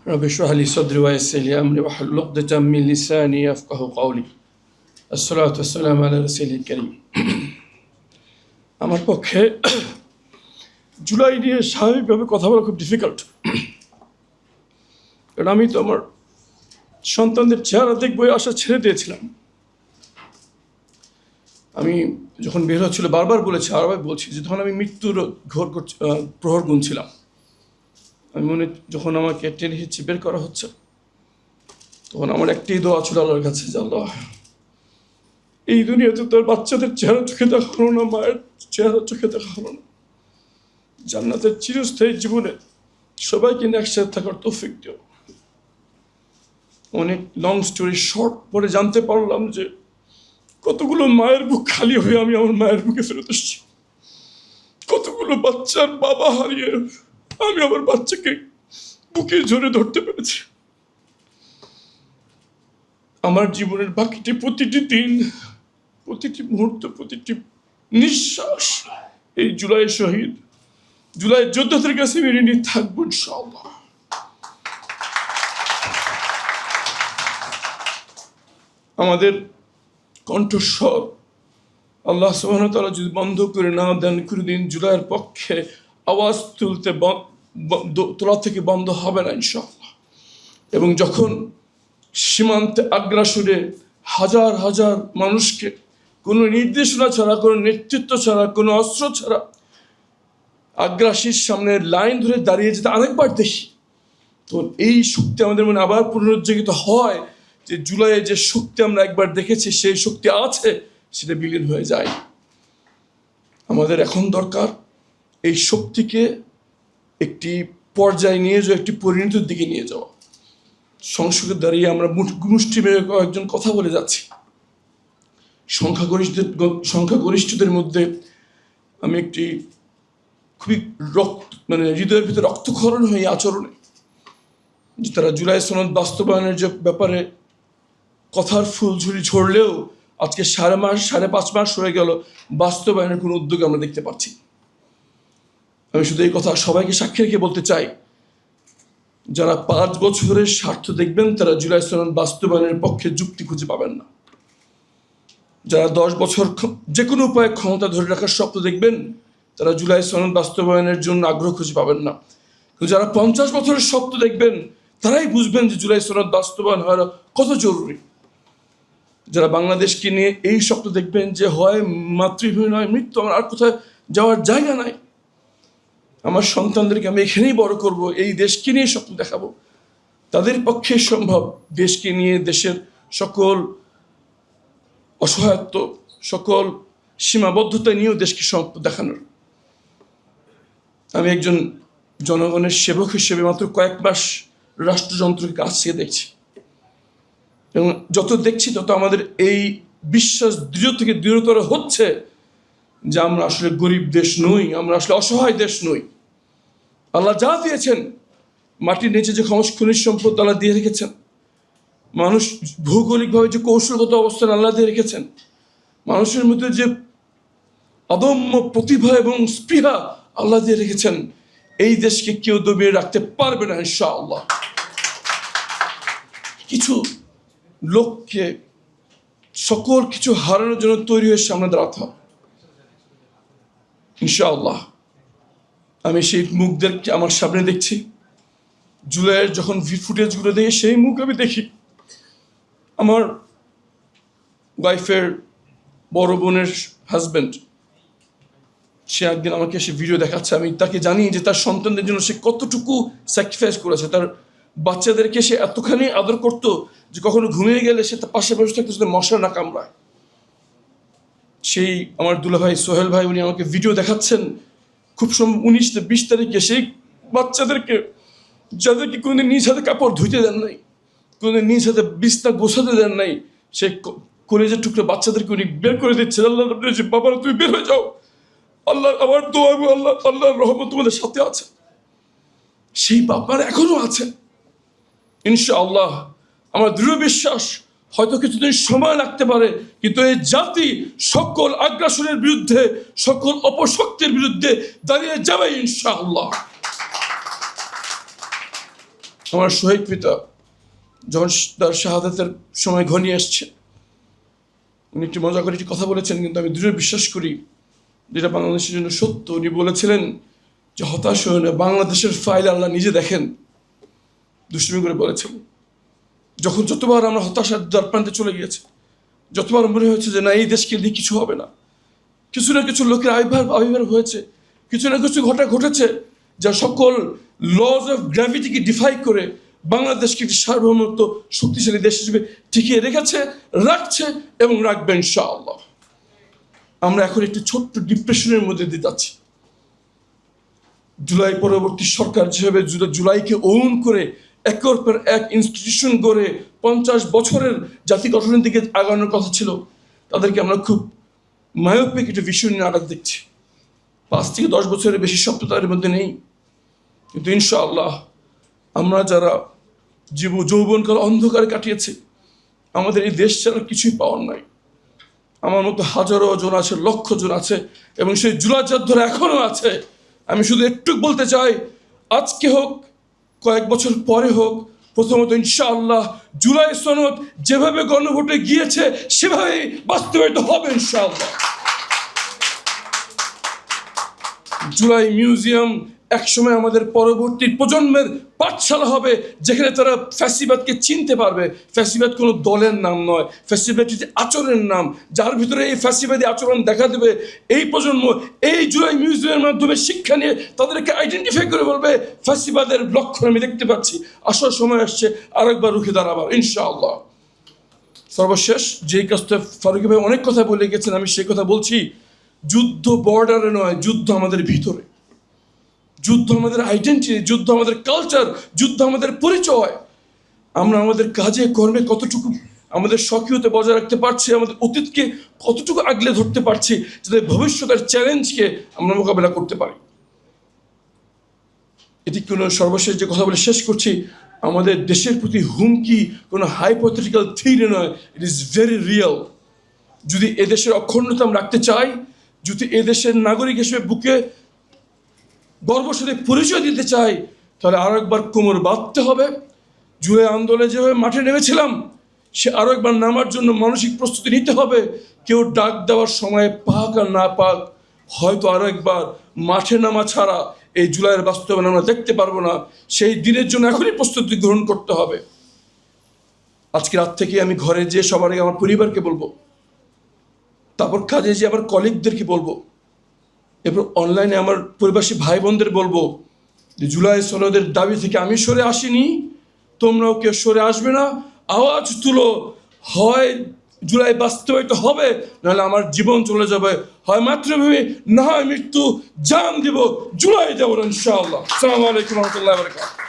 رب اشرح لي صدري ويسر لي امري واحلل عقدة من لساني يفقهوا قولي الصلاة والسلام على رسول الكريم আমার পক্ষে জুলাই নিয়ে স্বাভাবিকভাবে কথা বলা খুব ডিফিকাল্ট, কারণ আমি তো আমার সন্তানদের চেহারা দেখবো আশা ছেড়ে দিয়েছিলাম। আমি যখন বের হচ্ছিল বারবার বলেছি, আরবার বলছি যে তখন আমি মৃত্যুর প্রহর গুনছিলাম। আমি যখন আমাকে টেনে হিচড়ে বের করা হচ্ছে, তখন আমার একটাই দোয়া ছিল আল্লাহর কাছে, যে আল্লাহ, এই দুনিয়াতে তোর বাচ্চাদের চেহারা চোখে দেখা হলো না, মায়ের চেহারা চোখে দেখা হলো না, জান্নাতের চিরস্থায়ী জীবনে সবাইকে নিয়ে একসাথে থাকার তৌফিক দিও। অনেক লং স্টোরি শর্ট পরে জানতে পারলাম যে কতগুলো মায়ের বুক খালি হয়ে আমি আমার মায়ের বুকে ফেরত এসেছি, কতগুলো বাচ্চার বাবা হারিয়ে আমি আমার বাচ্চাকে বুকে জোরে ধরতে পেরেছি। আমার জীবনের বাকিটি প্রতিটি দিন, প্রতিটি মুহূর্ত, প্রতিটি নিঃশ্বাস এই জুলাই শহীদ, জুলাই যোদ্ধাদের কাছে আমি ঋণী থাকবো ইনশাআল্লাহ। আমাদের কণ্ঠস্বর আল্লাহ সুবহানাহু ওয়া তাআলা যদি বন্ধ করে না দেন, কোনোদিন জুলাইয়ের পক্ষে আওয়াজ তোলা থেকে বন্ধ হবে না ইনশাআল্লাহ। এবং যখন সীমান্তে আগ্রাসনে হাজার হাজার মানুষকে কোনো নির্দেশনা ছাড়া, কোনো নেতৃত্ব ছাড়া, কোনো অস্ত্র ছাড়া আগ্রাসীর সামনে লাইন ধরে দাঁড়িয়ে যেতে আরেকবার দেখি, তো এই শক্তি আমাদের মনে আবার পুনরুজ্জীবিত হয় যে জুলাইয়ে যে শক্তি আমরা একবার দেখেছি, সেই শক্তি আছে, সেটা বিলীন হয়ে যায়। আমাদের এখন দরকার এই শক্তিকে একটি পর্যায়ে নিয়ে যাওয়া, একটি পরিণতির দিকে নিয়ে যাওয়া। সংসদে দাঁড়িয়ে আমরা মুষ্টি মেরে কয়েকজন কথা বলে যাচ্ছি, সংখ্যাগরিষ্ঠদের মধ্যে আমি একটি খুবই হৃদয়ের ভিতরে রক্তক্ষরণ হয়ে আচরণে যে তারা জুলাই সনদ বাস্তবায়নের যে ব্যাপারে কথার ফুলঝুরি ঝরলেও আজকে 5.5 মাস হয়ে গেল বাস্তবায়নের কোনো উদ্যোগ আমরা দেখতে পাচ্ছি। আমি শুধু এই কথা সবাইকে সাক্ষী রেখে বলতে চাই, যারা 5 বছরের স্বার্থ দেখবেন তারা জুলাই সনদ বাস্তবায়নের পক্ষে যুক্তি খুঁজে পাবেন না। যারা 10 বছর যে কোনো উপায়ে ক্ষমতা ধরে রাখার স্বপ্ন দেখবেন তারা জুলাই সনদ বাস্তবায়নের জন্য আগ্রহ খুঁজে পাবেন না। কিন্তু যারা 50 বছরের স্বপ্ন দেখবেন তারাই বুঝবেন যে জুলাই সনদ বাস্তবায়ন হওয়া কত জরুরি। যারা বাংলাদেশকে নিয়ে এই স্বপ্ন দেখবেন যে হয় মাতৃভূমি নয় মৃত্যু, আমার আর কোথায় যাওয়ার জায়গা নাই, আমার সন্তানদেরকে আমি এখানেই বড় করব, এই দেশকে নিয়ে স্বপ্ন দেখাবো, তাদের পক্ষে সম্ভব দেশকে নিয়ে, দেশের সকল অসহায়ত্ব, সকল সীমাবদ্ধতা নিয়েও দেশকে স্বপ্ন দেখানোর। আমি একজন জনগণের সেবক হিসেবে মাত্র কয়েক মাস রাষ্ট্রযন্ত্রকে কাছ থেকে দেখছি, এবং যত দেখছি তত আমাদের এই বিশ্বাস দৃঢ় থেকে দৃঢ়তর হচ্ছে যে আমরা আসলে গরিব দেশ নই, আমরা আসলে অসহায় দেশ নই। আল্লাহ যা দিয়েছেন, মাটির নিচে যে খনিজ সম্পদ আল্লাহ দিয়ে রেখেছেন, মানুষ ভৌগোলিকভাবে যে কৌশলগত অবস্থান আল্লাহ দিয়ে রেখেছেন, মানুষের মধ্যে যে অদম্য প্রতিভা এবং স্পৃহা আল্লাহ দিয়ে রেখেছেন, এই দেশকে কেউ দমিয়ে রাখতে পারবে না ইনশাআল্লাহ। কিছু লোককে সকল কিছু হারানোর জন্য তৈরি হয়ে সামনে দাঁড়াতে হবে ইনশাআল্লাহ। আমি সেই মুখদেরকে আমার সামনে দেখছি, জুলাইয়ের যখন ফুটেজগুলো দেখি সেই মুখ আমি দেখি। আমার ওয়াইফের বড় বোনের হাজব্যান্ড, সে একদিন আমাকে সে ভিডিও দেখাচ্ছে, আমি তাকে জানি যে তার সন্তানদের জন্য সে কতটুকু স্যাক্রিফাইস করেছে। তার বাচ্চাদেরকে সে এতখানি আদর করতো যে কখনো ঘুমিয়ে গেলে সে তার পাশে বসে থাকতো যাতে মশা না কামড়ায়। সেই আমার দুলাভাই সোহেল ভাই, উনি আমাকে ভিডিও দেখাচ্ছেন খুব 19-20 তারিখে সেই বাচ্চাদেরকে, যাদেরকে কোনোদিন নিজ হাতে কাপড় ধুইতে দেন নাই, কোনোদিন নিজ হাতে বিছনা গোছাতে দেন নাই, সেই কলেজের টুকরো বাচ্চাদেরকে উনি বের করে দিচ্ছে। আল্লাহ যে বাবারা তুমি বের হয়ে যাও, আল্লাহ আমার দোয়া এবং আল্লাহর রহমত তোমাদের সাথে আছে। সেই বাবার এখনো আছে ইনশাআল্লাহ। আমার দৃঢ় বিশ্বাস হয়তো কিছুদিন সময় লাগতে পারে, কিন্তু এই জাতি সকল আগ্রাসনের বিরুদ্ধে, সকল অপশক্তির বিরুদ্ধে দাঁড়িয়ে যাবে ইনশাআল্লাহ। আমার শহীদ পিতা যখন তার শাহাদাতের সময় ঘনিয়ে আসছে, উনি একটি মজা করে একটি কথা বলেছেন, কিন্তু আমি দৃঢ় বিশ্বাস করি যেটা বাংলাদেশের জন্য সত্য। উনি বলেছিলেন যে হতাশ হয়ে না, বাংলাদেশের ফাইল আল্লাহ নিজে দেখেন। দুষ্টুমি করে বলেছেন। যতবার আমরা হতাশার দ্বারপ্রান্তে চলে গিয়েছি, যতবার মনে হয়েছে যে না, এই দেশকে দিয়ে কিছু হবে না, কিছু না কিছু লোকের আবির্ভাব হয়েছে, কিছু না কিছু ঘটেছে যা সকল লজ অফ গ্র্যাভিটিকে ডিফাই করে বাংলাদেশকে একটি সার্বভৌমত্ব শক্তিশালী দেশ হিসেবে টিকিয়ে রেখেছে, রাখছে এবং রাখবে ইনশাআল্লাহ। আমরা এখন একটি ছোট্ট ডিপ্রেশনের মধ্যে দিয়ে যাচ্ছি। জুলাই পরবর্তী সরকার যেভাবে জুলাইকে ওন করে একের পর এক ইনস্টিটিউশন গড়ে 50 বছরের জাতি গঠনের দিকে আগানোর কথা ছিল, তাদেরকে আমরা খুব মায়োপিক একটা বিষয় নিয়ে আঘাত দেখছি। 5 থেকে 10 বছরের বেশি শব্দ তাদের মধ্যে নেই। কিন্তু ইনশাআল্লাহ আমরা যারা যৌবনকাল অন্ধকারে কাটিয়েছি, আমাদের এই দেশ ছাড়া কিছুই পাওয়ার নাই। আমার মতো হাজারো জন আছে, লক্ষ জন আছে, এবং সেই জুলাইচার ধরে এখনও আছে। আমি শুধু একটু বলতে চাই, আজকে হোক, কয়েক বছর পরে হোক, প্রথমত ইনশাআল্লাহ জুলাই সনদ যেভাবে গণভোটে গিয়েছে সেভাবেই বাস্তবায়িত হবে ইনশাআল্লাহ। জুলাই মিউজিয়াম একসময় আমাদের পরবর্তী প্রজন্মের পাঠশালা হবে, যেখানে তারা ফ্যাসিবাদকে চিনতে পারবে। ফ্যাসিবাদ কোনো দলের নাম নয়, ফ্যাসিবাদ আচরণের নাম। যার ভিতরে এই ফ্যাসিবাদী আচরণ দেখা দেবে, এই প্রজন্ম এই জুলাই মিউজিয়ামের মাধ্যমে শিক্ষা নিয়ে তাদেরকে আইডেন্টিফাই করে বলবে ফ্যাসিবাদের লক্ষণ আমি দেখতে পাচ্ছি, আসার সময় আসছে আরেকবার রুখে দাঁড়াবার ইনশাআল্লাহ। সর্বশেষ যেই কাজটা ফারুকী ভাই অনেক কথা বলে গেছেন, আমি সেই কথা বলছি। যুদ্ধ বর্ডারে নয়, যুদ্ধ আমাদের ভিতরে, যুদ্ধ আমাদের আইডেন্টিটি, যুদ্ধ আমাদের কালচার, যুদ্ধ আমাদের পরিচয়। আমরা আমাদের কাজে কর্মে কতটুকু আমাদের সক্রিয়তা বজায় রাখতে পারছি, আমাদের অতীতকে কতটুকু আগলে ধরতে পারছি, যাতে ভবিষ্যতের চ্যালেঞ্জকে আমরা মোকাবেলা করতে পারি। এটি কোনো সর্বশেষ যে কথা বলে শেষ করছি, আমাদের দেশের প্রতি হুমকি কোনো হাইপোথেটিক্যাল থিওরি নয়, ইট ইজ ভেরি রিয়েল। যদি এদেশের অখণ্ডতা আমরা রাখতে চাই, যদি এদেশের নাগরিক হিসেবে বুকে গর্বের সাথে পরিচয় দিতে চাই, তাহলে আরো একবার কোমর বাঁধতে হবে। জুলাই আন্দোলনে যেভাবে মাঠে নেমেছিলাম, সে আরো একবার নামার জন্য মানসিক প্রস্তুতি নিতে হবে। কেউ ডাক দেওয়ার সময় পাক আর না পাক, হয়তো আরো একবার মাঠে নামা ছাড়া এই জুলাইয়ের বাস্তবায়ন আমরা দেখতে পারবো না। সেই দিনের জন্য এখনই প্রস্তুতি গ্রহণ করতে হবে। আজকে রাত থেকে আমি ঘরে যেয়ে সবার আগে আমার পরিবারকে বলবো, তারপর কাজে যে আমার কলিগদেরকে বলবো, এরপর অনলাইনে আমার পরিবাসী ভাই বোনদের বলবো যে জুলাই সনদের দাবি থেকে আমি সরে আসিনি, তোমরাও কেউ সরে আসবে না। আওয়াজ তুলো, হয় জুলাই বাস্তবায়িত হবে, নাহলে আমার জীবন চলে যাবে, হয় মাতৃভূমি না হয় মৃত্যু, জান দিব, জুলাই দেব ইনশাআল্লাহ। আসসালামু আলাইকুম ওয়া রাহমাতুল্লাহি ওয়া বারাকাতুহু।